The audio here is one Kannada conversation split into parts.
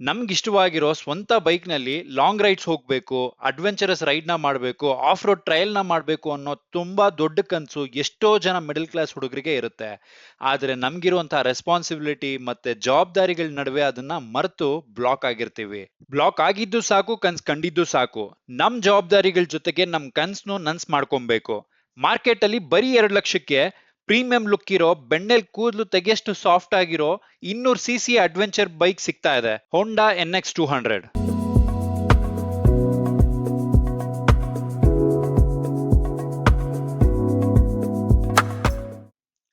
ನಮ್ಗೆ ಇಷ್ಟವಾಗಿರೋ ಸ್ವಂತ ಬೈಕ್ ನಲ್ಲಿ ಲಾಂಗ್ ರೈಡ್ಸ್ ಹೋಗ್ಬೇಕು, ಅಡ್ವೆಂಚರಸ್ ರೈಡ್ ನ ಮಾಡ್ಬೇಕು, ಆಫ್ ರೋಡ್ ಟ್ರಯಲ್ ನ ಮಾಡ್ಬೇಕು ಅನ್ನೋ ತುಂಬಾ ದೊಡ್ಡ ಕನ್ಸು ಎಷ್ಟೋ ಜನ ಮಿಡಲ್ ಕ್ಲಾಸ್ ಹುಡುಗರಿಗೆ ಇರುತ್ತೆ. ಆದ್ರೆ ನಮ್ಗಿರುವಂತಹ ರೆಸ್ಪಾನ್ಸಿಬಿಲಿಟಿ ಮತ್ತೆ ಜವಾಬ್ದಾರಿಗಳ ನಡುವೆ ಅದನ್ನ ಮರೆತು ಬ್ಲಾಕ್ ಆಗಿರ್ತೀವಿ. ಬ್ಲಾಕ್ ಆಗಿದ್ದು ಸಾಕು, ಕನ್ಸ್ ಕಂಡಿದ್ದು ಸಾಕು. ನಮ್ ಜವಾಬ್ದಾರಿಗಳ ಜೊತೆಗೆ ನಮ್ ಕನ್ಸ್ನು ನನ್ಸ್ ಮಾಡ್ಕೊಬೇಕು. ಮಾರ್ಕೆಟ್ ಅಲ್ಲಿ ಬರೀ 2 ಲಕ್ಷಕ್ಕೆ ಪ್ರೀಮಿಯಂ ಲುಕ್ ಇರೋ ಬೆಣ್ಣೆಲ್ ಕೂದಲು ತೆಗೆಯಷ್ಟು ಸಾಫ್ಟ್ ಆಗಿರೋ 200 cc ಅಡ್ವೆಂಚರ್ ಬೈಕ್ ಸಿಗ್ತಾ ಇದೆ, ಹೋಂಡಾ NX 200.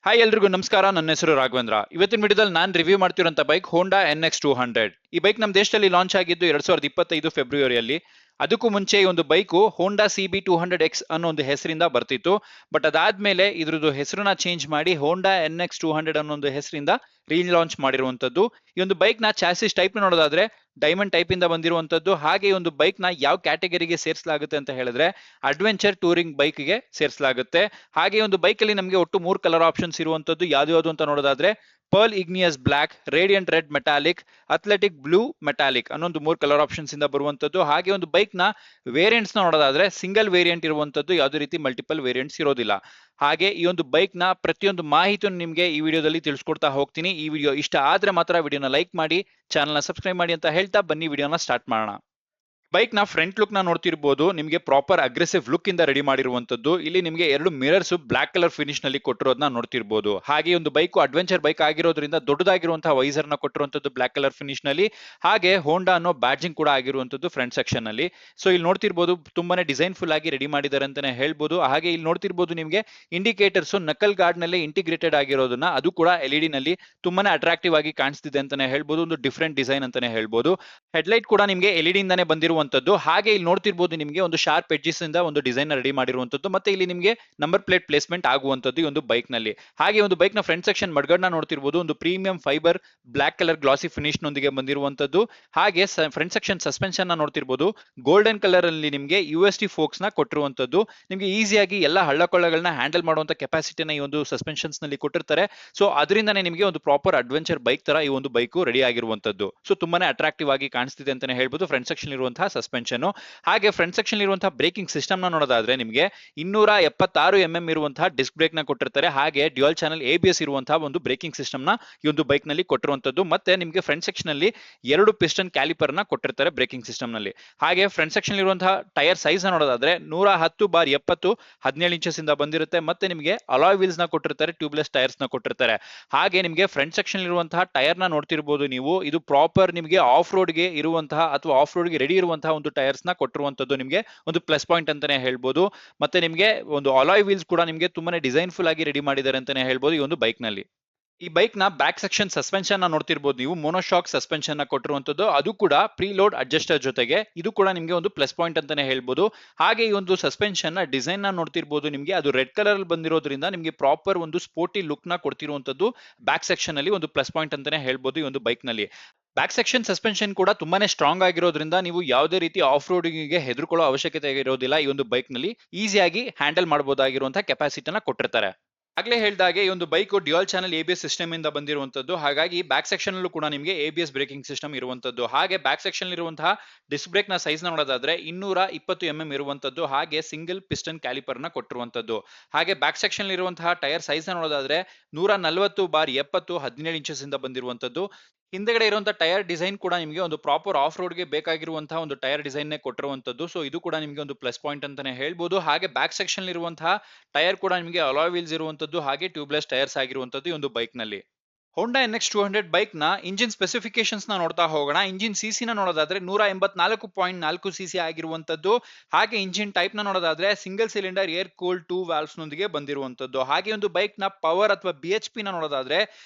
ಹಾಯ್ ಎಲ್ರಿಗೂ ನಮಸ್ಕಾರ, ನನ್ನ ಹೆಸರು ರಾಘವೇಂದ್ರ. ಇವತ್ತಿನ ವಿಡಿಯೋದಲ್ಲಿ ನಾನು ರಿವ್ಯೂ ಮಾಡ್ತಿರೋಂಥ ಬೈಕ್ ಹೋಂಡಾ NX 200. ಈ ಬೈಕ್ ನಮ್ಮ ದೇಶದಲ್ಲಿ ಲಾಂಚ್ ಆಗಿದ್ದು 2025 ಫೆಬ್ರವರಿಯಲ್ಲಿ. ಅದಕ್ಕೂ ಮುಂಚೆ ಈ ಒಂದು ಬೈಕು ಹೋಂಡಾ CB 200X ಅನ್ನೋ ಒಂದು ಹೆಸರಿಂದ ಬರ್ತಿತ್ತು. ಬಟ್ ಅದಾದ್ಮೇಲೆ ಇದ್ರದ್ದು ಹೆಸರನ್ನ ಚೇಂಜ್ ಮಾಡಿ ಹೋಂಡಾ NX 200 ಅನ್ನೋ ಒಂದು ಹೆಸರಿಂದ ರೀಲಾಂಚ್ ಮಾಡಿರುವಂತದ್ದು. ಈ ಒಂದು ಬೈಕ್ ನ ಚಾಸಿಸ್ ಟೈಪ್ ನೋಡೋದಾದ್ರೆ ಡೈಮಂಡ್ ಟೈಪ್ ಇಂದ ಬಂದಿರುವಂತದ್ದು. ಹಾಗೆ ಈ ಒಂದು ಬೈಕ್ ನ ಯಾವ ಕ್ಯಾಟಗರಿಗೆ ಸೇರಿಸಲಾಗುತ್ತೆ ಅಂತ ಹೇಳಿದ್ರೆ ಅಡ್ವೆಂಚರ್ ಟೂರಿಂಗ್ ಬೈಕ್ ಗೆ ಸೇರಿಸಲಾಗುತ್ತೆ. ಹಾಗೆ ಈ ಒಂದು ಬೈಕ್ ಅಲ್ಲಿ ನಮಗೆ ಒಟ್ಟು 3 ಕಲರ್ ಆಪ್ಷನ್ಸ್ ಇರುವಂತದ್ದು. ಯಾವ್ದು ಅಂತ ನೋಡೋದಾದ್ರೆ pearl igneous black, radiant red metallic, athletic blue metallic ಅನ್ನೊಂದು 3 ಕಲರ್ ಆಪ್ಷನ್ಸ್ ಇಂದ ಬರುವಂತದ್ದು. ಹಾಗೆ ಒಂದು ಬೈಕ್ ನ ವೇರಿಯಂಟ್ಸ್ ನೋಡೋದಾದ್ರೆ ಸಿಂಗಲ್ ವೇರಿಯಂಟ್ ಇರುವಂತದ್ದು, ಯಾವುದೇ ರೀತಿ ಮಲ್ಟಿಪಲ್ ವೇರಿಯಂಟ್ಸ್ ಇರೋದಿಲ್ಲ. ಹಾಗೆ ಈ ಒಂದು ಬೈಕ್ ನ ಪ್ರತಿಯೊಂದು ಮಾಹಿತಿಯನ್ನು ನಿಮಗೆ ಈ ವಿಡಿಯೋದಲ್ಲಿ ತಿಳಿಸ್ಕೊಡ್ತಾ ಹೋಗ್ತೀನಿ. ಈ ವಿಡಿಯೋ ಇಷ್ಟ ಆದ್ರೆ ಮಾತ್ರ ವಿಡಿಯೋನ ಲೈಕ್ ಮಾಡಿ, ಚಾನಲ್ ನ ಸಬ್ಸ್ಕ್ರೈಬ್ ಮಾಡಿ ಅಂತ ಹೇಳ್ತಾ ಬನ್ನಿ ವಿಡಿಯೋನ ಸ್ಟಾರ್ಟ್ ಮಾಡೋಣ. ಬೈಕ್ ನ ಫ್ರಂಟ್ ಲುಕ್ ನ ನೋಡ್ತಿರ್ಬೋದು, ನಿಮಗೆ ಪ್ರಾಪರ್ ಅಗ್ರೆಸಿವ್ ಲುಕ್ ಇಂದ ರೆಡಿ ಮಾಡಿರುವಂತದ್ದು. ಇಲ್ಲಿ ನಿಮಗೆ 2 ಮಿರರ್ಸ್ ಬ್ಲಾಕ್ ಕಲರ್ ಫಿನಿಶ್ ನಲ್ಲಿ ಕೊಟ್ಟಿರೋದನ್ನ ನೋಡ್ತಿರ್ಬೋದು. ಹಾಗೆ ಒಂದು ಬೈಕ್ ಅಡ್ವೆಂಚರ್ ಬೈಕ್ ಆಗಿರೋದ್ರಿಂದ ದೊಡ್ಡದಾಗಿರುವಂತಹ ವೈಸರ್ ನ ಕೊಟ್ಟಿರುವಂತದ್ದು ಬ್ಲಾಕ್ ಕಲರ್ ಫಿನಿಶ್ ನಲ್ಲಿ. ಹಾಗೆ ಹೋಂಡಾ ಅನ್ನೋ ಬ್ಯಾಡ್ಜಿಂಗ್ ಕೂಡ ಆಗಿರುವಂತದ್ದು ಫ್ರಂಟ್ ಸೆಕ್ಷನ್ ನಲ್ಲಿ. ಸೊ ಇಲ್ಲಿ ನೋಡ್ತಿರ್ಬೋದು ತುಂಬಾನೇ ಡಿಸೈನ್ ಫುಲ್ ಆಗಿ ರೆಡಿ ಮಾಡಿದ್ದಾರೆ ಅಂತಾನೆ ಹೇಳ್ಬೋದು. ಹಾಗೆ ಇಲ್ಲಿ ನೋಡ್ತಿರ್ಬೋದು ನಿಮಗೆ ಇಂಡಿಕೇಟರ್ಸ್ ನಕಲ್ ಗಾರ್ಡ್ ನಲ್ಲಿ ಇಂಟಿಗ್ರೇಟೆಡ್ ಆಗಿರೋದನ್ನ, ಅದು ಕೂಡ LED ನಲ್ಲಿ ತುಂಬಾನೇ ಅಟ್ರಾಕ್ಟಿವ್ ಆಗಿ ಕಾಣಿಸ್ತಿದೆ ಅಂತಾನೆ ಹೇಳ್ಬೋದು. ಒಂದು ಡಿಫ್ರೆಂಟ್ ಡಿಸೈನ್ ಅಂತಾನೆ ಹೇಳ್ಬೋದು. ಹೆಡ್ಲೈಟ್ ಕೂಡ ನಿಮಗೆ LED ಇಂದಾನೆ ಬಂದಿರುವಂತದ್ದು. ಹಾಗೆ ಇಲ್ಲಿ ನೋಡ್ತಿರ್ಬೋದು ನಿಮಗೆ ಒಂದು ಶಾರ್ಪ್ ಎಡ್ಜಸ್ ಇಂದ ಒಂದು ಡಿಸೈನ್ ರೆಡಿ ಮಾಡಿರುವಂತದ್ದು. ಮತ್ತೆ ಇಲ್ಲಿ ನಿಮಗೆ ನಂಬರ್ ಪ್ಲೇಟ್ ಪ್ಲೇಸ್ಮೆಂಟ್ ಆಗುವಂತದ್ದು ಈ ಒಂದು ಬೈಕ್ ನಲ್ಲಿ. ಹಾಗೆ ಒಂದು ಬೈಕ್ ನ ಫ್ರಂಟ್ ಸೆಕ್ಷನ್ ಮಡ್ಗಡ್ನ ನೋಡ್ತಿರ್ಬೋದು, ಒಂದು premium fibre black colour glossy finish ನೊಂದಿಗೆ ಬಂದಿರುವಂತದ್ದು. ಹಾಗೆ ಫ್ರಂಟ್ ಸೆಕ್ಷನ್ ಸಸ್ಪೆನ್ಷನ್ ನ ನೋಡ್ತಿರ್ಬೋದು, ಗೋಲ್ಡನ್ ಕಲರ್ ಅಲ್ಲಿ ನಿಮಗೆ USD ಫೋಕ್ಸ್ ನ ಕೊಟ್ಟಿರುವಂತದ್ದು. ನಿಮಗೆ ಈಸಿಯಾಗಿ ಎಲ್ಲ ಹಳ್ಳಕೊಳ್ಳಗಳನ್ನ ಹ್ಯಾಂಡಲ್ ಮಾಡುವಂತ ಕೆಪಾಸಿಟಿನ ಈ ಒಂದು ಸಸ್ಪೆನ್ಷನ್ಸ್ ನಲ್ಲಿ ಕೊಟ್ಟಿರ್ತಾರೆ. ಸೊ ಅದರಿಂದಾನೇ ನಿಮಗೆ ಒಂದು ಪ್ರಾಪರ್ ಅಡ್ವೆಂಚರ್ ಬೈಕ್ ತರ ಈ ಒಂದು ಬೈಕ್ ರೆಡಿ ಆಗಿರುವಂತದ್ದು. ಸೊ ತುಂಬಾನೇ ಅಟ್ರಾಕ್ಟಿವ್ ಆಗಿ ಕಾಣಿಸ್ತಿದೆ ಅಂತಾನೆ ಹೇಳ್ಬೋದು ಫ್ರಂಟ್ ಸೆಕ್ಷನ್ ಇರುವಂತಹ ಸಸ್ಪೆನ್ಷನ್. ಹಾಗೆ ಫ್ರಂಟ್ ಸೆಕ್ಷನ್ ಇರುವಂತಹ ಬ್ರೇಕಿಂಗ್ ಸಿಸ್ಟಮ್ ನ ನೋಡೋದಾದ್ರೆ ನಿಮಗೆ 276 ಇರುವಂತಹ ಡಿಸ್ಕ್ ಬ್ರೇಕ್ ನ ಕೊಟ್ಟಿರ್ತಾರೆ. ಹಾಗೆ ಡ್ಯುಯಲ್ ಚಾನಲ್ ABS ಇರುವಂತಹ ಒಂದು ಬ್ರೇಕಿಂಗ್ ಸಿಸ್ಟಮ್ ನ ಈ ಒಂದು ಬೈಕ್ ನಲ್ಲಿ ಕೊಟ್ಟಿರುವಂತದ್ದು. ಮತ್ತೆ ನಿಮಗೆ ಫ್ರಂಟ್ ಸೆಕ್ಷನ್ ಅಲ್ಲಿ 2 ಪಿಸ್ಟನ್ ಕ್ಯಾಲಿಪರ್ ನ ಕೊಟ್ಟಿರ್ತಾರೆ ಬ್ರೇಕಿಂಗ್ ಸಿಸ್ಟಮ್ ನಲ್ಲಿ. ಹಾಗೆ ಫ್ರಂಟ್ ಸೆಕ್ಷನ್ ಇರುವಂತಹ ಟೈರ್ ಸೈಜ್ ನ ನೋಡೋದಾದ್ರೆ 110/70 17 ಇಂಚಸ್ ಇಂದ ಬಂದಿರುತ್ತೆ. ಮತ್ತೆ ನಿಮಗೆ ಅಲಾಯ್ ವೀಲ್ಸ್ ನ ಕೊಟ್ಟಿರ್ತಾರೆ, ಟ್ಯೂಬ್ಲೆಸ್ ಟೈರ್ಸ್ ನ ಕೊಟ್ಟಿರ್ತಾರೆ. ಹಾಗೆ ನಿಮಗೆ ಫ್ರಂಟ್ ಸೆಕ್ಷನ್ ಇರುವಂತಹ ಟೈರ್ ನ ನೋಡ್ತಿರ್ಬೋದು ನೀವು, ಇದು ಪ್ರಾಪರ್ ನಿಮಗೆ ಆಫ್ ರೋಡ್ ಗೆ ಇರುವಂತಹ ಅಥವಾ ಆಫ್ ರೋಡ್ ಗೆ ರೆಡಿ ಇರುವಂತಹ ಒಂದು ಟೈರ್ಸ್ ನ ಕೊಟ್ಟಿರುವಂತದ್ದು ನಿಮಗೆ ಒಂದು ಪ್ಲಸ್ ಪಾಯಿಂಟ್ ಅಂತಾನೆ ಹೇಳ್ಬೋದು. ಮತ್ತೆ ನಿಮಗೆ ಒಂದು ಅಲಾಯ್ ವೀಲ್ಸ್ ಕೂಡ ನಿಮಗೆ ತುಂಬಾನೇ ಡಿಸೈನ್ ಫುಲ್ ಆಗಿ ರೆಡಿ ಮಾಡಿದ್ದಾರೆ ಅಂತಾನೆ ಹೇಳ್ಬೋದು ಈ ಒಂದು ಬೈಕ್ ನಲ್ಲಿ. ಈ ಬೈಕ್ ನ ಬ್ಯಾಕ್ ಸೆಕ್ಷನ್ ಸಸ್ಪೆನ್ಷನ್ ನ ನೋಡ್ತಿರ್ಬೋದು ನೀವು, ಮೋನೋಶಾಕ್ ಸಸ್ಪೆನ್ಷನ್ ನ ಕೊಟ್ಟಿರುವಂತದ್ದು, ಅದು ಕೂಡ ಪ್ರೀಲೋಡ್ ಅಡ್ಜಸ್ಟರ್ ಜೊತೆಗೆ. ಇದು ಕೂಡ ನಿಮಗೆ ಒಂದು ಪ್ಲಸ್ ಪಾಯಿಂಟ್ ಅಂತಾನೆ ಹೇಳ್ಬೋದು. ಹಾಗೆ ಈ ಒಂದು ಸಸ್ಪೆನ್ಷನ್ ನ ಡಿಸೈನ್ ನ ನೋಡ್ತಿರ್ಬೋದು ನಿಮಗೆ, ಅದು ರೆಡ್ ಕಲರ್ ಅಲ್ಲಿ ಬಂದಿರೋದ್ರಿಂದ ನಿಮಗೆ ಪ್ರಾಪರ್ ಒಂದು ಸ್ಪೋರ್ಟಿ ಲುಕ್ ನ ಕೊಡ್ತಿರುವಂತದ್ದು ಬ್ಯಾಕ್ ಸೆಕ್ಷನ್ ಅಲ್ಲಿ ಒಂದು ಪ್ಲಸ್ ಪಾಯಿಂಟ್ ಅಂತಾನೆ ಹೇಳ್ಬೋದು ಈ ಒಂದು ಬೈಕ್ ನಲ್ಲಿ. ಬ್ಯಾಕ್ ಸೆಕ್ಷನ್ ಸಸ್ಪೆನ್ಷನ್ ಕೂಡ ತುಂಬಾನೇ ಸ್ಟ್ರಾಂಗ್ ಆಗಿರೋದ್ರಿಂದ ನೀವು ಯಾವುದೇ ರೀತಿ ಆಫ್ ರೋಡಿಂಗ್ ಹೆದರ್ಕೊಳ್ಳೋ ಅವಶ್ಯಕತೆ ಇರೋದಿಲ್ಲ. ಈ ಒಂದು ಬೈಕ್ ನಲ್ಲಿ ಈಸಿಯಾಗಿ ಹ್ಯಾಂಡಲ್ ಮಾಡಬಹುದಾಗಿರುವಂತಹ ಕೆಪಾಸಿಟಿನ ಕೊಟ್ಟಿರ್ತಾರೆ. ಆಗ್ಲೇ ಹೇಳಿದಾಗೆ ಈ ಒಂದು bike dual channel ABS system ಇಂದ ಬಂದಿರುವಂತದ್ದು. ಹಾಗಾಗಿ ಬ್ಯಾಕ್ ಸೆಕ್ಷನ್ ಅಲ್ಲೂ ಕೂಡ ನಿಮಗೆ ABS ಬ್ರೇಕಿಂಗ್ ಸಿಸ್ಟಮ್ ಇರುವಂತದ್ದು. ಹಾಗೆ ಬ್ಯಾಕ್ ಸೆಕ್ಷನ್ ಇರುವಂತಹ ಡಿಸ್ಕ್ ಬ್ರೇಕ್ ನ ಸೈಜ್ ನ ನೋಡೋದಾದ್ರೆ 220 ಇರುವಂತದ್ದು. ಹಾಗೆ ಸಿಂಗಲ್ ಪಿಸ್ಟನ್ ಕ್ಯಾಲಿಪರ್ ನ ಕೊಟ್ಟಿರುವಂತದ್ದು. ಹಾಗೆ ಬ್ಯಾಕ್ ಸೆಕ್ಷನ್ ಇರುವಂತಹ ಟೈರ್ ಸೈಜ್ ನ ನೋಡೋದಾದ್ರೆ 140/70 17 ಇಂಚಸ್ ಇಂದ ಬಂದಿರುವಂತದ್ದು. ಹಿಂದೆಗಡೆ ಇರುವಂತಹ ಟೈರ್ ಡಿಸೈನ್ ಕೂಡ ನಿಮಗೆ ಒಂದು ಪ್ರಾಪರ್ ಆಫ್ ರೋಡ್ ಗೆ ಬೇಕಾಗಿರುವಂತಹ ಒಂದು ಟೈರ್ ಡಿಸೈನ್ ನೇ ಕೊಟ್ಟಿರುವಂತದ್ದು. ಸೊ ಇದು ಕೂಡ ನಿಮಗೆ ಒಂದು ಪ್ಲಸ್ ಪಾಯಿಂಟ್ ಅಂತಾನೆ ಹೇಳ್ಬೋದು. ಹಾಗೆ ಬ್ಯಾಕ್ ಸೆಕ್ಷನ್ ಇರುವಂತಹ ಟೈರ್ ಕೂಡ ನಿಮಗೆ ಅಲಾಯ್ ವೀಲ್ಸ್ ಇರುವಂತದ್ದು, ಹಾಗೆ ಟ್ಯೂಬ್ಲೆಸ್ ಟೈರ್ಸ್ ಆಗಿರುವಂತದ್ದು ಈ ಒಂದು ಬೈಕ್ ನಲ್ಲಿ. ಹೋಂಡಾ NX 200 ಬೈಕ್ ನ ಇಂಜಿನ್ ಸ್ಪೆಸಿಫಿಕೇಶನ್ಸ್ ನ ನೋಡ್ತಾ ಹೋಗೋಣ. ಇಂಜಿನ್ CC ನ ನೋಡೋದಾದ್ರೆ 184.4 cc ಆಗಿರುವಂತದ್ದು. ಹಾಗೆ ಇಂಜಿನ್ ಟೈಪ್ ನ ನೋಡೋದಾದ್ರೆ single cylinder air cooled 2 valves ನೊಂದಿಗೆ ಬಂದಿರುವಂತದ್ದು. ಹಾಗೆ ಒಂದು ಬೈಕ್ ನ ಪವರ್ ಅಥವಾ BHP ನ ನೋಡೋದಾದ್ರೆ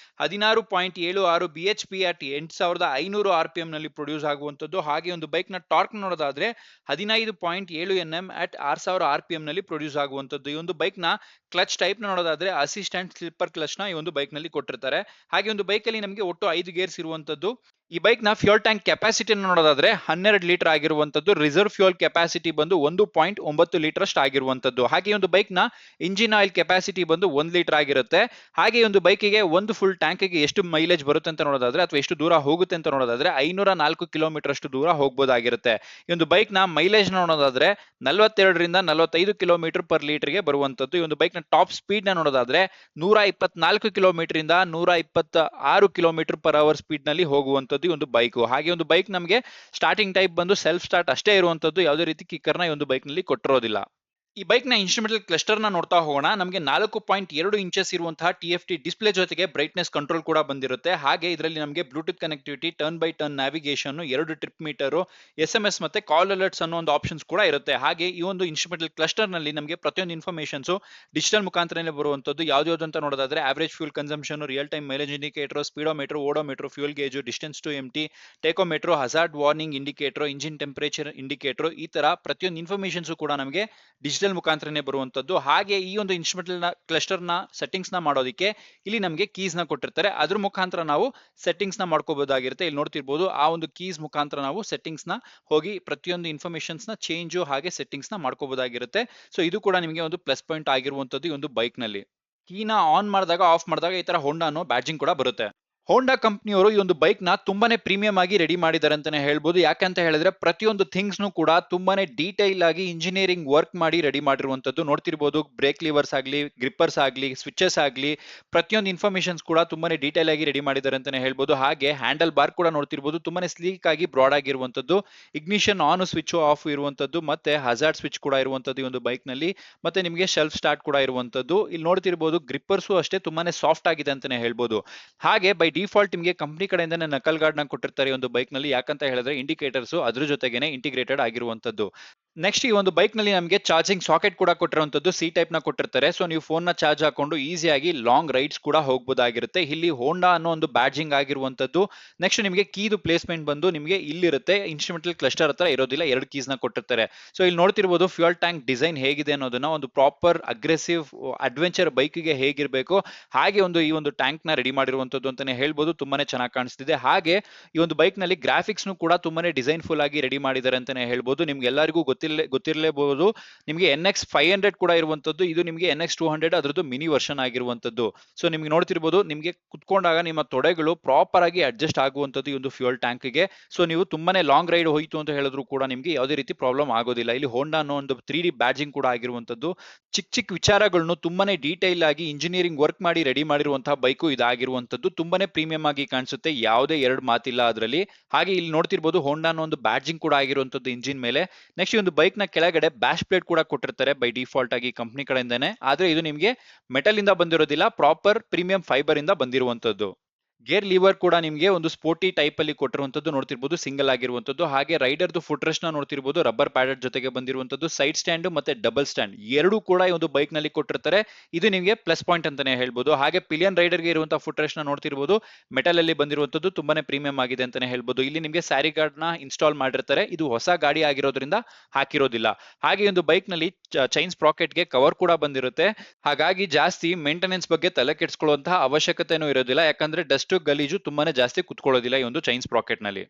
16.76 BHP at 8500 RPM ನಲ್ಲಿ ಪ್ರೊಡ್ಯೂಸ್ ಆಗುವಂತದ್ದು. ಹಾಗೆ ಒಂದು ಬೈಕ್ ನ ಟಾರ್ಕ್ ನೋಡೋದಾದ್ರೆ 15.7 Nm at 6000 RPM ನಲ್ಲಿ ಪ್ರೊಡ್ಯೂಸ್ ಆಗುವಂತದ್ದು. ಈ ಒಂದು ಬೈಕ್ ನ ಕ್ಲಚ್ ಟೈಪ್ ನ ನೋಡೋದಾದ್ರೆ ಅಸಿಸ್ಟೆಂಟ್ ಸ್ಲಿಪ್ಪರ್ ಕ್ಲಚ್ ನ ಈ ಒಂದು ಬೈಕ್ ನಲ್ಲಿ ಕೊಟ್ಟಿರ್ತಾರೆ. ಹಾಗೆ ಒಂದು ಬೈಕ್ ಅಲ್ಲಿ ನಮಗೆ ಒಟ್ಟು 5 ಗೇರ್ಸ್ ಇರುವಂತದ್ದು. ಈ ಬೈಕ್ ನ ಫ್ಯೂಲ್ ಟ್ಯಾಂಕ್ ಕೆಪಾಸಿಟಿ ನೋಡೋದಾದ್ರೆ 12 ಲೀಟರ್ ಆಗಿರುವಂತದ್ದು, ರಿಸರ್ವ್ ಫ್ಯೂಲ್ ಕೆಪಾಸಿಟಿ ಬಂದು 1.9 ಲೀಟರ್ ಅಷ್ಟು ಆಗಿರುವಂತದ್ದು. ಹಾಗೆ ಒಂದು ಬೈಕ್ ನ ಇಂಜಿನ್ ಆಯಿಲ್ ಕೆಪಾಸಿಟಿ ಬಂದು 1 ಲೀಟರ್ ಆಗಿರುತ್ತೆ. ಹಾಗೆ ಒಂದು ಬೈಕಿಗೆ ಒಂದು ಫುಲ್ ಟ್ಯಾಂಕಿಗೆ ಎಷ್ಟು ಮೈಲೇಜ್ ಬರುತ್ತೆ ಅಂತ ನೋಡೋದಾದ್ರೆ, ಅಥವಾ ಎಷ್ಟು ದೂರ ಹೋಗುತ್ತೆ ಅಂತ ನೋಡೋದಾದ್ರೆ 504 ಕಿಲೋಮೀಟರ್ ಅಷ್ಟು ದೂರ ಹೋಗಬಹುದಾಗಿರುತ್ತೆ. ಈ ಒಂದು ಬೈಕ್ ನ ಮೈಲೇಜ್ ನೋಡೋದಾದ್ರೆ 42 ರಿಂದ 45 ಕಿಲೋಮೀಟರ್ ಪರ್ ಲೀಟರ್ ಗೆ ಬರುವಂತದ್ದು. ಈ ಒಂದು ಬೈಕ್ ನ ಟಾಪ್ ಸ್ಪೀಡ್ ನ ನೋಡೋದಾದ್ರೆ 124 ಕಿಲೋಮೀಟರ್ ಇಂದ 126 ಕಿಲೋಮೀಟರ್ ಪರ್ ಅವರ್ ಸ್ಪೀಡ್ ನಲ್ಲಿ ಹೋಗುವಂತದ್ದು ಈ ಒಂದು ಬೈಕ್. ಹಾಗೆ ಒಂದು ಬೈಕ್ ನಮಗೆ ಸ್ಟಾರ್ಟಿಂಗ್ ಟೈಪ್ ಬಂದು ಸೆಲ್ಫ್ ಸ್ಟಾರ್ಟ್ ಅಷ್ಟೇ ಇರುವಂತದ್ದು, ಯಾವುದೇ ರೀತಿ ಕಿಕ್ಕರ್ ನ ಈ ಒಂದು ಬೈಕ್ ನಲ್ಲಿ ಕೊಟ್ಟಿರೋದಿಲ್ಲ. ಈ ಬೈಕ್ ನ ಇನ್ಸ್ಟ್ರುಮೆಂಟಲ್ ಕ್ಲಸ್ಟರ್ ನ ನೋಡ್ತಾ ಹೋಗೋಣ. ನಮಗೆ 4.2 ಇಂಚಸ್ ಇರುವಂತಹ TFT ಡಿಸ್ಪ್ಲೇ ಜೊತೆಗೆ ಬ್ರೈಟ್ನೆಸ್ ಕಂಟ್ರೋಲ್ ಕೂಡ ಬಂದಿರುತ್ತೆ. ಹಾಗೆ ಇದರಲ್ಲಿ ನಮಗೆ Bluetooth connectivity, turn by turn navigation, 2 trip metre, SMS ಮತ್ತೆ ಕಾಲ್ ಅಲರ್ಟ್ಸ್ ಅನ್ನೋ ಒಂದು ಆಪ್ಷನ್ಸ್ ಕೂಡ ಇರುತ್ತೆ. ಹಾಗೆ ಈ ಒಂದು ಇನ್ಸ್ಟ್ರುಮೆಂಟಲ್ ಕ್ಲಸ್ಟರ್ ನಲ್ಲಿ ನಮಗೆ ಪ್ರತಿಯೊಂದು ಇನ್ಫಾರ್ಮೇಷನ್ಸ್ ಡಿಜಿಟಲ್ ಮುಖಾಂತರನೇ ಬರುವಂತದ್ದು. ಯಾವ್ದು ಅಂತ ನೋಡೋದಾದ್ರೆ average fuel consumption, real time mileage indicator, speedometer, odometer, fuel gauge, distance to empty, tachometer, hazard warning indicator, engine temperature indicator, ಈ ತರ ಪ್ರತಿಯೊಂದು ಇನ್ಫಾರ್ಮೇಷನ್ಸ್ ಕೂಡ ನಮಗೆ ಡಿಜಿಟಲ್ ಮುಖಾಂತರನೇ ಬರುವಂತದ್ದು. ಹಾಗೆ ಈ ಒಂದು ಇನ್ಸ್ಟ್ರುಮೆಂಟಲ್ ಕ್ಲಸ್ಟರ್ ನ ಸೆಟ್ಟಿಂಗ್ಸ್ ನ ಮಾಡೋದಕ್ಕೆ ಇಲ್ಲಿ ನಮಗೆ ಕೀಸ್ ನ ಕೊಟ್ಟಿರ್ತಾರೆ. ಅದ್ರ ಮುಖಾಂತರ ನಾವು ಸೆಟ್ಟಿಂಗ್ಸ್ ನ ಮಾಡ್ಕೋಬಹುದಾಗಿರುತ್ತೆ. ಇಲ್ಲಿ ನೋಡ್ತಿರ್ಬೋದು, ಆ ಒಂದು ಕೀಸ್ ಮುಖಾಂತರ ನಾವು ಸೆಟ್ಟಿಂಗ್ಸ್ ನ ಹೋಗಿ ಪ್ರತಿಯೊಂದು ಇನ್ಫಾರ್ಮೇಷನ್ಸ್ ನ ಚೇಂಜ್ ಹಾಗೆ ಸೆಟ್ಟಿಂಗ್ಸ್ ನ ಮಾಡ್ಕೋಬಹುದಾಗಿರುತ್ತೆ. ಸೊ ಇದು ಕೂಡ ನಿಮಗೆ ಒಂದು ಪ್ಲಸ್ ಪಾಯಿಂಟ್ ಆಗಿರುವಂತದ್ದು ಈ ಒಂದು ಬೈಕ್ ನಲ್ಲಿ. ಕೀನ ಆನ್ ಮಾಡಿದಾಗ ಆಫ್ ಮಾಡಿದಾಗ ಈ ತರ ಹೋಂಡಾ ಅನ್ನೋ ಬ್ಯಾಡ್ಜಿಂಗ್ ಕೂಡ ಬರುತ್ತೆ. ಹೋಂಡಾ ಕಂಪನಿಯವರು ಈ ಒಂದು ಬೈಕ್ ನ ತುಂಬಾನೇ ಪ್ರೀಮಿಯಂ ಆಗಿ ರೆಡಿ ಮಾಡಿದ್ದಾರೆ ಅಂತಾನೆ ಹೇಳ್ಬೋದು. ಯಾಕಂತ ಹೇಳಿದ್ರೆ ಪ್ರತಿಯೊಂದು ಥಿಂಗ್ಸ್ ನು ಕೂಡ ತುಂಬಾನೇ ಡೀಟೈಲ್ ಆಗಿ ಇಂಜಿನಿಯರಿಂಗ್ ವರ್ಕ್ ಮಾಡಿ ರೆಡಿ ಮಾಡಿರುವಂತದ್ದು. ನೋಡ್ತಿರ್ಬೋದು, ಬ್ರೇಕ್ ಲಿವರ್ಸ್ ಆಗ್ಲಿ, ಗ್ರಿಪ್ಪರ್ಸ್ ಆಗ್ಲಿ, ಸ್ವಿಚಸ್ ಆಗ್ಲಿ, ಪ್ರತಿಯೊಂದು ಇನ್ಫಾರ್ಮೇಷನ್ಸ್ ಕೂಡ ತುಂಬಾನೇ ಡೀಟೈಲ್ ಆಗಿ ರೆಡಿ ಮಾಡಿದ್ದಾರೆ ಅಂತಾನೆ ಹೇಳ್ಬೋದು. ಹಾಗೆ ಹ್ಯಾಂಡಲ್ ಬಾರ್ ಕೂಡ ನೋಡ್ತಿರ್ಬೋದು, ತುಂಬಾನೇ ಸ್ಲೀಕ್ ಆಗಿ ಬ್ರಾಡ್ ಆಗಿರುವಂತದ್ದು. ಇಗ್ನಿಷನ್ ಆನ್, ಸ್ವಿಚ್ ಆಫ್ ಇರುವಂತದ್ದು, ಮತ್ತೆ ಹಜಾರ್ಡ್ ಸ್ವಿಚ್ ಕೂಡ ಇರುವಂತದ್ದು ಈ ಒಂದು ಬೈಕ್ ನಲ್ಲಿ. ಮತ್ತೆ ನಿಮಗೆ ಸೆಲ್ಫ್ ಸ್ಟಾರ್ಟ್ ಕೂಡ ಇರುವಂತದ್ದು. ಇಲ್ಲಿ ನೋಡ್ತಿರ್ಬೋದು, ಗ್ರಿಪ್ಪರ್ಸ್ ಅಷ್ಟೇ ತುಂಬಾನೇ ಸಾಫ್ಟ್ ಆಗಿದೆ ಅಂತಾನೆ ಹೇಳ್ಬೋದು. ಹಾಗೆ ಬೈ ಡಿಫಾಲ್ಟ್ ನಿಮಗೆ ಕಂಪನಿ ಕಡೆಯಿಂದಾನೆ ನಕಲ್ ಗಾರ್ಡ್ ನ ಕೊಟ್ಟಿರ್ತಾರೆ ಒಂದು ಬೈಕ್ ನಲ್ಲಿ. ಯಾಕಂತ ಹೇಳಿದ್ರೆ ಇಂಡಿಕೇಟರ್ಸ್ ಅದ್ರ ಜೊತೆಗೇನೆ ಇಂಟಿಗ್ರೇಟೆಡ್ ಆಗಿರುವಂತದ್ದು. ನೆಕ್ಸ್ಟ್ ಈ ಒಂದು ಬೈಕ್ ನಲ್ಲಿ ನಮಗೆ ಚಾರ್ಜಿಂಗ್ ಸಾಕೆಟ್ ಕೂಡ ಕೊಟ್ಟಿರುವಂತದ್ದು, ಸಿ ಟೈಪ್ ನ ಕೊಟ್ಟಿರ್ತಾರೆ. ಸೊ ನೀವು ಫೋನ್ ನ ಚಾರ್ಜ್ ಹಾಕೊಂಡು ಈಸಿಯಾಗಿ ಲಾಂಗ್ ರೈಡ್ಸ್ ಕೂಡ ಹೋಗಬಹುದಾಗಿರುತ್ತೆ. ಇಲ್ಲಿ ಹೋಂಡಾ ಅನ್ನೋ ಒಂದು ಬ್ಯಾಡ್ಜಿಂಗ್ ಆಗಿರುವಂತದ್ದು. ನೆಕ್ಸ್ಟ್ ನಿಮಗೆ ಕೀದು ಪ್ಲೇಸ್ಮೆಂಟ್ ಬಂದು ನಿಮಗೆ ಇಲ್ಲಿರುತ್ತೆ, ಇನ್ಸ್ಟ್ರುಮೆಂಟಲ್ ಕ್ಲಸ್ಟರ್ ಹತ್ರ ಇರೋದಿಲ್ಲ, 2 ಕೀಸ್ ನ ಕೊಟ್ಟಿರ್ತಾರೆ. ಸೊ ಇಲ್ಲಿ ನೋಡ್ತಿರ್ಬೋದು ಫ್ಯೂಯಲ್ ಟ್ಯಾಂಕ್ ಡಿಸೈನ್ ಹೇಗಿದೆ ಅನ್ನೋದನ್ನ, ಒಂದು ಪ್ರಾಪರ್ ಅಗ್ರೆಸಿವ್ ಅಡ್ವೆಂಚರ್ ಬೈಕ್ ಗೆ ಹೇಗಿರಬೇಕು ಹಾಗೆ ಒಂದು ಈ ಒಂದು ಟ್ಯಾಂಕ್ ನ ರೆಡಿ ಮಾಡಿರುವಂತದ್ದು ಅಂತಾನೆ ಹೇಳ್ಬೋದು. ತುಂಬಾನೇ ಚೆನ್ನಾಗಿ ಕಾಣಿಸ್ತಿದೆ. ಹಾಗೆ ಈ ಒಂದು ಬೈಕ್ ನಲ್ಲಿ ಗ್ರಾಫಿಕ್ಸ್ ನು ಕೂಡ ತುಂಬಾನೇ ಡಿಸೈನ್ ಫುಲ್ ಆಗಿ ರೆಡಿ ಮಾಡಿದ್ದಾರೆ ಅಂತಾನೆ ಹೇಳ್ಬೋದು. ನಿಮ್ಗೆ ಎಲ್ಲರಿಗೂ ಗೊತ್ತಿರಲೇಬಹುದು, ನಿಮಗೆ NX 500 ಕೂಡ ಇರುವಂತದ್ದು. ಇದು ನಿಮಗೆ NX 200 ಅದರದ್ದು ಮಿನಿ ವರ್ಷನ್ ಆಗಿರುವಂತದ್ದು. ಸೊ ನಿಮ್ಗೆ ನೋಡ್ತಿರ್ಬೋದು, ನಿಮ್ಗೆ ಕುತ್ಕೊಂಡಾಗ ನಿಮ್ಮ ತೊಡೆಗಳು ಪ್ರಾಪರ್ ಆಗಿ ಅಡ್ಜಸ್ಟ್ ಆಗುವಂತದ್ದು ಈ ಒಂದು ಫ್ಯೂಯಲ್ ಟ್ಯಾಂಕ್ ಗೆ. ಸೊ ನೀವು ತುಂಬಾನೇ ಲಾಂಗ್ ರೈಡ್ ಹೋಯ್ತು ಅಂತ ಹೇಳಿದ್ರು ಕೂಡ ನಿಮ್ಗೆ ಯಾವುದೇ ರೀತಿ ಪ್ರಾಬ್ಲಮ್ ಆಗೋದಿಲ್ಲ. ಇಲ್ಲಿ ಹೋಂಡಾ ಅನ್ನೋ ಒಂದು 3D ಬ್ಯಾಡ್ಜಿಂಗ್ ಕೂಡ ಆಗಿರುವಂತದ್ದು. ಚಿಕ್ಕ ವಿಚಾರಗಳನ್ನು ತುಂಬಾನೇ ಡೀಟೈಲ್ ಆಗಿ ಇಂಜಿನಿಯರಿಂಗ್ ವರ್ಕ್ ಮಾಡಿ ರೆಡಿ ಮಾಡಿರುವಂತಹ ಬೈಕು ಇದಾಗಿರುವಂತದ್ದು. ತುಂಬಾನೇ ಪ್ರೀಮಿಯಂ ಆಗಿ ಕಾಣಿಸುತ್ತೆ, ಯಾವುದೇ ಎರಡು ಮಾತಿಲ್ಲ ಅದರಲ್ಲಿ. ಹಾಗೆ ಇಲ್ಲಿ ನೋಡ್ತಿರ್ಬೋದು, ಹೋಂಡಾ ಅನ್ನೋ ಒಂದು ಬ್ಯಾಡ್ಜಿಂಗ್ ಕೂಡ ಆಗಿರುವಂತದ್ದು ಇಂಜಿನ್ ಮೇಲೆ. ನೆಕ್ಸ್ಟ್ ಈ ಒಂದು ಬೈಕ್ ನ ಕೆಳಗಡೆ ಬ್ಯಾಶ್ ಪ್ಲೇಟ್ ಕೂಡ ಕೊಟ್ಟಿರ್ತಾರೆ ಬೈ ಡಿಫಾಲ್ಟ್ ಆಗಿ ಕಂಪನಿ ಕಡೆಯಿಂದಾನೆ. ಆದ್ರೆ ಇದು ನಿಮಗೆ ಮೆಟಲ್ ಇಂದ ಬಂದಿರೋದಿಲ್ಲ, ಪ್ರಾಪರ್ ಪ್ರೀಮಿಯಂ ಫೈಬರ್ ಇಂದ ಬಂದಿರುವಂತದ್ದು. ಗೇರ್ ಲಿವರ್ ಕೂಡ ನಿಮಗೆ ಒಂದು ಸ್ಪೋರ್ಟಿ ಟೈಪ್ ಅಲ್ಲಿ ಕೊಟ್ಟಿರುವಂತದ್ದು ನೋಡ್ತಿರ್ಬೋದು, ಸಿಂಗಲ್ ಆಗಿರುವಂತದ್ದು. ಹಾಗೆ ರೈಡರ್ದು ಫುಟ್ ರೆಸ್ಟ್ ನ ನೋಡ್ತಿರ್ಬೋದು, ರಬ್ಬರ್ ಪ್ಯಾಡೆಡ್ ಜೊತೆಗೆ ಬಂದಿರುವಂತದ್ದು. ಸೈಡ್ ಸ್ಟ್ಯಾಂಡ್ ಮತ್ತೆ ಡಬಲ್ ಸ್ಟ್ಯಾಂಡ್ ಎರಡೂ ಕೂಡ ಈ ಒಂದು ಬೈಕ್ ನಲ್ಲಿ ಕೊಟ್ಟಿರ್ತಾರೆ. ಇದು ನಿಮಗೆ ಪ್ಲಸ್ ಪಾಯಿಂಟ್ ಅಂತಾನೆ ಹೇಳ್ಬೋದು. ಹಾಗೆ ಪಿಲಿಯನ್ ರೈಡರ್ ಗೆ ಇರುವಂತಹ ಫುಟ್ ರೆಸ್ಟ್ ನ ನೋಡ್ತಿರ್ಬೋದು, ಮೆಟಲ್ ಅಲ್ಲಿ ಬಂದಿರುವಂತದ್ದು, ತುಂಬಾನೇ ಪ್ರೀಮಿಯಂ ಆಗಿದೆ ಅಂತಾನೆ ಹೇಳ್ಬೋದು. ಇಲ್ಲಿ ನಿಮಗೆ ಸ್ಯಾರಿ ಗಾರ್ಡ್ ನ ಇನ್ಸ್ಟಾಲ್ ಮಾಡಿರ್ತಾರೆ, ಇದು ಹೊಸ ಗಾಡಿ ಆಗಿರೋದ್ರಿಂದ ಹಾಕಿರೋದಿಲ್ಲ. ಹಾಗೆ ಈ ಒಂದು ಬೈಕ್ ನಲ್ಲಿ ಚೈನ್ ಸ್ಪ್ರಾಕೆಟ್ ಗೆ ಕವರ್ ಕೂಡ ಬಂದಿರುತ್ತೆ. ಹಾಗಾಗಿ ಜಾಸ್ತಿ ಮೇಂಟೆನೆನ್ಸ್ ಬಗ್ಗೆ ತಲೆ ಕೆಡಿಸ್ಕೊಳ್ಳುವಂತಹ ಅವಶ್ಯಕತೆನೂ ಇರೋದಿಲ್ಲ, ಯಾಕಂದ್ರೆ ಡಸ್ಟ್ ಗಲೀಜು ತುಂಬಾನೇ ಜಾಸ್ತಿ ಕುತ್ಕೊಳ್ಳೋದಿಲ್ಲ ಈ ಒಂದು ಚೈನ್ ಸ್ಪ್ರಾಕೆಟ್ ನಲ್ಲಿ.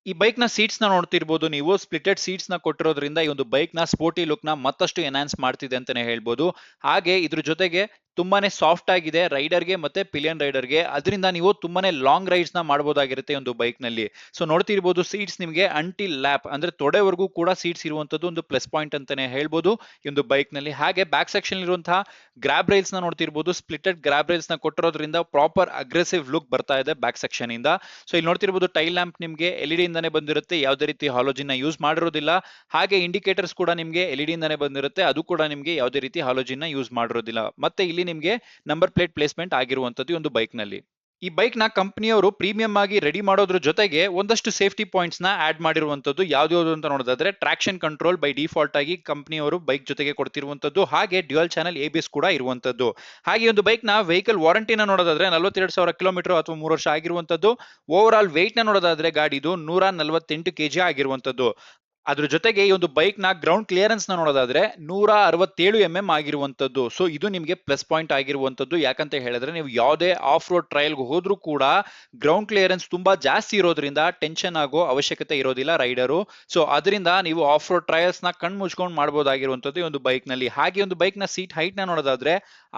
ಈ ಬೈಕ್ ನ ಸೀಟ್ಸ್ ನ ನೋಡ್ತಿರ್ಬೋದು ನೀವು, ಸ್ಪ್ಲಿಟೆಡ್ ಸೀಟ್ಸ್ ನ ಕೊಟ್ಟಿರೋದ್ರಿಂದ ಈ ಒಂದು ಬೈಕ್ ನ ಸ್ಪೋರ್ಟಿ ಲುಕ್ ನ ಮತ್ತಷ್ಟು ಎನ್ಹಾನ್ಸ್ ಮಾಡ್ತಿದೆ ಅಂತಾನೆ ಹೇಳ್ಬೋದು. ಹಾಗೆ ಇದ್ರ ಜೊತೆಗೆ ತುಂಬಾನೇ ಸಾಫ್ಟ್ ಆಗಿದೆ ರೈಡರ್ಗೆ ಮತ್ತೆ ಪಿಲಿಯನ್ ರೈಡರ್ಗೆ, ಅದರಿಂದ ನೀವು ತುಂಬಾನೇ ಲಾಂಗ್ ರೈಡ್ಸ್ ನ ಮಾಡಬಹುದಾಗಿರುತ್ತೆ ಒಂದು ಬೈಕ್ ನಲ್ಲಿ. ಸೊ ನೋಡ್ತಿರ್ಬೋದು, ಸೀಟ್ಸ್ ನಿಮಗೆ ಅಂಟಿಲ್ ಲ್ಯಾಪ್ ಅಂದ್ರೆ ತೊಡೆವರೆಗೂ ಕೂಡ ಸೀಟ್ಸ್ ಇರುವಂತದ್ದು ಒಂದು ಪ್ಲಸ್ ಪಾಯಿಂಟ್ ಅಂತಾನೆ ಹೇಳ್ಬೋದು ಈ ಒಂದು ಬೈಕ್ ನಲ್ಲಿ. ಹಾಗೆ ಬ್ಯಾಕ್ ಸೆಕ್ಷನ್ ಇರುವಂತಹ ಗ್ರಾಬ್ ರೈಲ್ಸ್ ನ ನೋಡ್ತಿರ್ಬೋದು, ಸ್ಪ್ಲಿಟೆಡ್ ಗ್ರಾಬ್ ರೈಲ್ಸ್ ನ ಕೊಟ್ಟಿರೋದ್ರಿಂದ ಪ್ರಾಪರ್ ಅಗ್ರೆಸಿವ್ ಲುಕ್ ಬರ್ತಾ ಇದೆ ಬ್ಯಾಕ್ ಸೆಕ್ಷನ್ ಇಂದ. ಸೊ ಇಲ್ಲಿ ನೋಡ್ತಿರ್ಬೋದು, ಟೈಲ್ ಲ್ಯಾಂಪ್ ನಿಮಗೆ LED ಇಂದಾನೆ ಬಂದಿರುತ್ತೆ, ಯಾವುದೇ ರೀತಿ ಹಾಲೋಜಿನ್ ನ ಯೂಸ್ ಮಾಡಿರೋದಿಲ್ಲ. ಹಾಗೆ ಇಂಡಿಕೇಟರ್ಸ್ ಕೂಡ ನಿಮಗೆ LED ಇಂದಾನೆ ಬಂದಿರುತ್ತೆ, ಅದು ಕೂಡ ನಿಮಗೆ ಯಾವುದೇ ರೀತಿ ಹಾಲೋಜಿನ್ ನ ಯೂಸ್ ಮಾಡಿರೋದಿಲ್ಲ. ಮತ್ತೆ ಇಲ್ಲಿ ನಿಮಗೆ ನಂಬರ್ ಪ್ಲೇಟ್ ಪ್ಲೇಸ್ಮೆಂಟ್ ಆಗಿರುವಂತದ್ದು ಒಂದು ಬೈಕ್ ನಲ್ಲಿ. ಈ ಬೈಕ್ ನ ಕಂಪನಿಯವರು ಪ್ರೀಮಿಯಂ ಆಗಿ ರೆಡಿ ಮಾಡೋದ್ರ ಜೊತೆಗೆ ಒಂದಷ್ಟು ಸೇಫ್ಟಿ ಪಾಯಿಂಟ್ಸ್ ನ ಆಡ್ ಮಾಡಿರುವಂತದ್ದು. ಯಾವ್ದು ಅಂತ ನೋಡೋದಾದ್ರೆ ಟ್ರಾಕ್ಷನ್ ಕಂಟ್ರೋಲ್ ಬೈ ಡಿಫಾಲ್ಟ್ ಆಗಿ ಕಂಪನಿಯವರು ಬೈಕ್ ಜೊತೆಗೆ ಕೊಡ್ತಿರುವಂತದ್ದು. ಹಾಗೆ ಡ್ಯುಯಲ್ ಚಾನೆಲ್ ABS ಕೂಡ ಇರುವಂತದ್ದು. ಹಾಗೆ ಒಂದು ಬೈಕ್ ನ ವೆಹಿಕಲ್ ವಾರಂಟಿನ ನೋಡೋದಾದ್ರೆ 42,000 ಕಿಲೋಮೀಟರ್ ಅಥವಾ 3 ವರ್ಷ ಆಗಿರುವಂತದ್ದು. ಓವರ್ ಆಲ್ ವೆಯ್ಟ್ ನ ನೋಡೋದಾದ್ರೆ ಗಾಡಿದು 148 kg ಆಗಿರುವಂತದ್ದು. ಅದ್ರ ಜೊತೆಗೆ ಈ ಒಂದು ಬೈಕ್ ನ ಗ್ರೌಂಡ್ ಕ್ಲಿಯರೆನ್ಸ್ ನ ನೋಡೋದಾದ್ರೆ 167 mm ಆಗಿರುವಂತದ್ದು. ಸೊ ಇದು ನಿಮಗೆ ಪ್ಲಸ್ ಪಾಯಿಂಟ್ ಆಗಿರುವಂತದ್ದು. ಯಾಕಂತ ಹೇಳಿದ್ರೆ ನೀವು ಯಾವುದೇ ಆಫ್ ರೋಡ್ ಟ್ರಯಲ್ ಹೋದ್ರೂ ಕೂಡ ಗ್ರೌಂಡ್ ಕ್ಲಿಯರೆನ್ಸ್ ತುಂಬಾ ಜಾಸ್ತಿ ಇರೋದ್ರಿಂದ ಟೆನ್ಷನ್ ಆಗೋ ಅವಶ್ಯಕತೆ ಇರೋದಿಲ್ಲ ರೈಡರು. ಸೊ ಅದರಿಂದ ನೀವು ಆಫ್ ರೋಡ್ ಟ್ರಯಲ್ಸ್ ನ ಕಣ್ ಮುಚ್ಕೊಂಡು ಮಾಡಬಹುದಾಗಿರುವಂತದ್ದು ಈ ಒಂದು ಬೈಕ್ ನಲ್ಲಿ. ಹಾಗೆ ಒಂದು ಬೈಕ್ ನ ಸೀಟ್ ಹೈಟ್ ನ ನೋಡೋದಾದ್ರೆ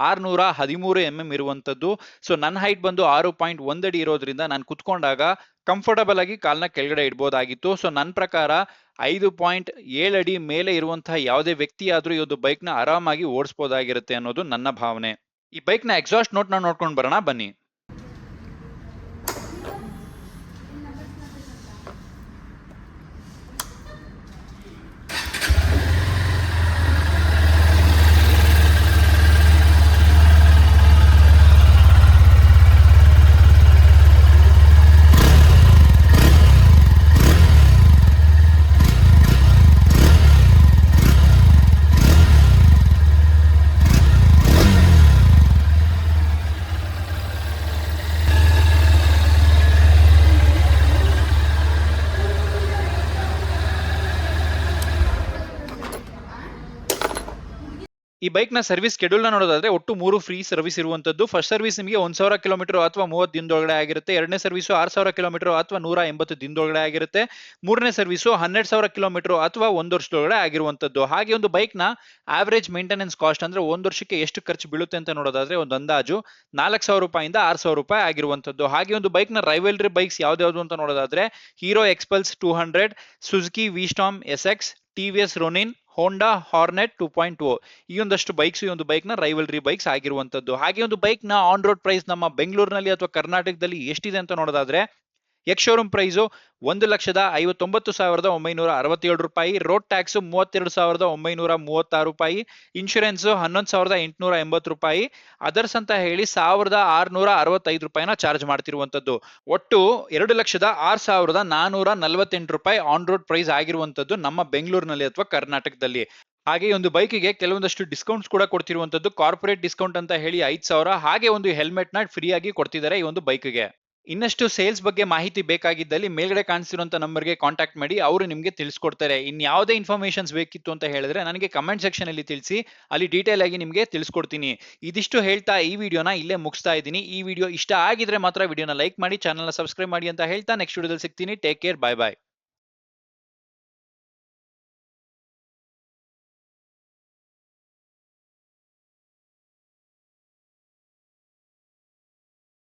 613 mm ಇರುವಂತದ್ದು. ಸೊ ನನ್ನ ಹೈಟ್ ಬಂದು 6.1 ಅಡಿ ಇರೋದ್ರಿಂದ ನಾನು ಕುತ್ಕೊಂಡಾಗ ಕಂಫರ್ಟಬಲ್ ಆಗಿ ಕಾಲ್ನ ಕೆಳಗಡೆ ಇಡಬಹುದಾಗಿತ್ತು. ಸೊ ನನ್ನ ಪ್ರಕಾರ 5.7 ಅಡಿ ಮೇಲೆ ಇರುವಂತಹ ಯಾವುದೇ ವ್ಯಕ್ತಿ ಆದ್ರೂ ಈ ಒಂದು ಬೈಕ್ ನ ಆರಾಮಾಗಿ ಓಡಿಸಬಹುದಾಗಿರುತ್ತೆ ಅನ್ನೋದು ನನ್ನ ಭಾವನೆ. ಈ ಬೈಕ್ ನ ಎಕ್ಸಾಸ್ಟ್ ನೋಟ್ ನ ನೋಡ್ಕೊಂಡು ಬರೋಣ ಬನ್ನಿ. ಈ ಬೈಕ್ ನ ಸರ್ವಿಸ್ ಶೆಡ್ಯೂಲ್ ನ ನೋಡೋದಾದ್ರೆ ಒಟ್ಟು 3 ಫ್ರೀ ಸರ್ವಿಸ್ ಇರುವಂತದ್ದು. ಫಸ್ಟ್ ಸರ್ವಿಸ್ ನಿಮಗೆ 1000 ಕಿಲೋಮೀಟರ್ ಅಥವಾ 30 ದಿನದೊಳಗಡೆ ಆಗಿರುತ್ತೆ. ಎರಡನೇ ಸರ್ವಿಸ್ 6000 ಕಿಲೋಮೀಟರ್ ಅಥವಾ 180 ದಿನದೊಳಗಡೆ ಆಗಿರುತ್ತೆ. ಮೂರನೇ ಸರ್ವಿಸ್ 12000 ಕಿಲೋಮೀಟರ್ ಅಥವಾ 1 ವರ್ಷದೊಳಗಡೆ ಆಗಿರುವಂತದ್ದು. ಹಾಗೆ ಒಂದು ಬೈಕ್ ನ ಆವರೇಜ್ ಮೇಂಟೆನೆನ್ಸ್ ಕಾಸ್ಟ್ ಅಂದ್ರೆ 1 ವರ್ಷಕ್ಕೆ ಎಷ್ಟು ಖರ್ಚು ಬೀಳುತ್ತೆ ಅಂತ ನೋಡೋದಾದ್ರೆ ಒಂದು ಅಂದಾಜು 4000 ರೂಪಾಯಿಂದ 6000 ರೂಪಾಯಿ ಆಗಿರುವಂತದ್ದು. ಹಾಗೆ ಒಂದು ಬೈಕ್ ನ ರೈವಲ್ರಿ ಬೈಕ್ಸ್ ಯಾವ್ದು ಅಂತ ನೋಡೋದಾದ್ರೆ ಹೀರೋ ಎಕ್ಸ್ಪಲ್ಸ್ 200, ಸುಜುಕಿ ವಿಸ್ಟಾಮ್ ಎಸ್ಎಕ್ಸ್, ಟಿವಿಎಸ್ ರೊನಿನ್, ಹೋಂಡಾ ಹಾರ್ನೆಟ್ 2.0 ಈ ಒಂದಷ್ಟು ಬೈಕ್ಸ್ ಈ ಒಂದು ಬೈಕ್ ನ ರೈವಲ್ರಿ ಬೈಕ್ಸ್ ಆಗಿರುವಂತದ್ದು. ಹಾಗೆ ಒಂದು ಬೈಕ್ ನ ಆನ್ ರೋಡ್ ಪ್ರೈಸ್ ನಮ್ಮ ಬೆಂಗಳೂರಿನಲ್ಲಿ ಅಥವಾ ಕರ್ನಾಟಕದಲ್ಲಿ ಎಷ್ಟಿದೆ ಅಂತ ನೋಡೋದಾದ್ರೆ ಎಕ್ಸ್ ಶೋರೂಮ್ ಪ್ರೈಸು 1,59,967 ರೂಪಾಯಿ, ರೋಡ್ ಟ್ಯಾಕ್ಸ್ 32,936 ರೂಪಾಯಿ, ಇನ್ಶೂರೆನ್ಸ್ 11,880 ರೂಪಾಯಿ, ಅದರ್ಸ್ ಅಂತ ಹೇಳಿ 1,665 ರೂಪಾಯಿನ ಚಾರ್ಜ್ ಮಾಡ್ತಿರುವಂತದ್ದು. ಒಟ್ಟು 2,06,448 ರೂಪಾಯಿ ಆನ್ ರೋಡ್ ಪ್ರೈಸ್ ಆಗಿರುವಂತದ್ದು ನಮ್ಮ ಬೆಂಗಳೂರಿನಲ್ಲಿ ಅಥವಾ ಕರ್ನಾಟಕದಲ್ಲಿ. ಹಾಗೆ ಒಂದು ಬೈಕಿಗೆ ಕೆಲವೊಂದಷ್ಟು ಡಿಸ್ಕೌಂಟ್ಸ್ ಕೂಡ ಕೊಡ್ತಿರುವಂತದ್ದು. ಕಾರ್ಪೊರೇಟ್ ಡಿಸ್ಕೌಂಟ್ ಅಂತ ಹೇಳಿ 5,000, ಹಾಗೆ ಒಂದು ಹೆಲ್ಮೆಟ್ ನ ಫ್ರೀ ಆಗಿ ಕೊಡ್ತಿದ್ದಾರೆ ಈ ಒಂದು ಬೈಕ್ಗೆ. ಇನ್ನಷ್ಟು ಸೇಲ್ಸ್ ಬಗ್ಗೆ ಮಾಹಿತಿ ಬೇಕಾಗಿದ್ದಲ್ಲಿ ಮೇಲ್ಗಡೆ ಕಾಣಿಸ್ತಿರುವಂತ ನಂಬರ್ಗೆ ಕಾಂಟ್ಯಾಕ್ಟ್ ಮಾಡಿ, ಅವರು ನಿಮಗೆ ತಿಳಿಸ್ಕೊಡ್ತಾರೆ. ಯಾವುದೇ ಇನ್ಫಾರ್ಮೇಶನ್ಸ್ ಬೇಕಿತ್ತು ಅಂತ ಹೇಳಿದ್ರೆ ನನಗೆ ಕಮೆಂಟ್ ಸೆಕ್ಷನ್ ಅಲ್ಲಿ ತಿಳಿಸಿ, ಅಲ್ಲಿ ಡೀಟೇಲ್ ಆಗಿ ನಿಮಗೆ ತಿಳಿಸ್ಕೊಡ್ತೀನಿ. ಇದಿಷ್ಟು ಹೇಳ್ತಾ ಈ ವಿಡಿಯೋನ ಇಲ್ಲೇ ಮುಗಿಸ್ತಾ ಇದ್ದೀನಿ. ಈ ವಿಡಿಯೋ ಇಷ್ಟ ಆಗಿದ್ರೆ ಮಾತ್ರ ವಿಡಿಯೋನ ಲೈಕ್ ಮಾಡಿ, ಚಾನಲ್ನ ಸಬ್ಸ್ಕ್ರೈಬ್ ಮಾಡಿ ಅಂತ ಹೇಳ್ತಾ ನೆಕ್ಸ್ಟ್ ವಿಡಿಯೋದಲ್ಲಿ ಸಿಗ್ತೀನಿ. Take care, bye bye.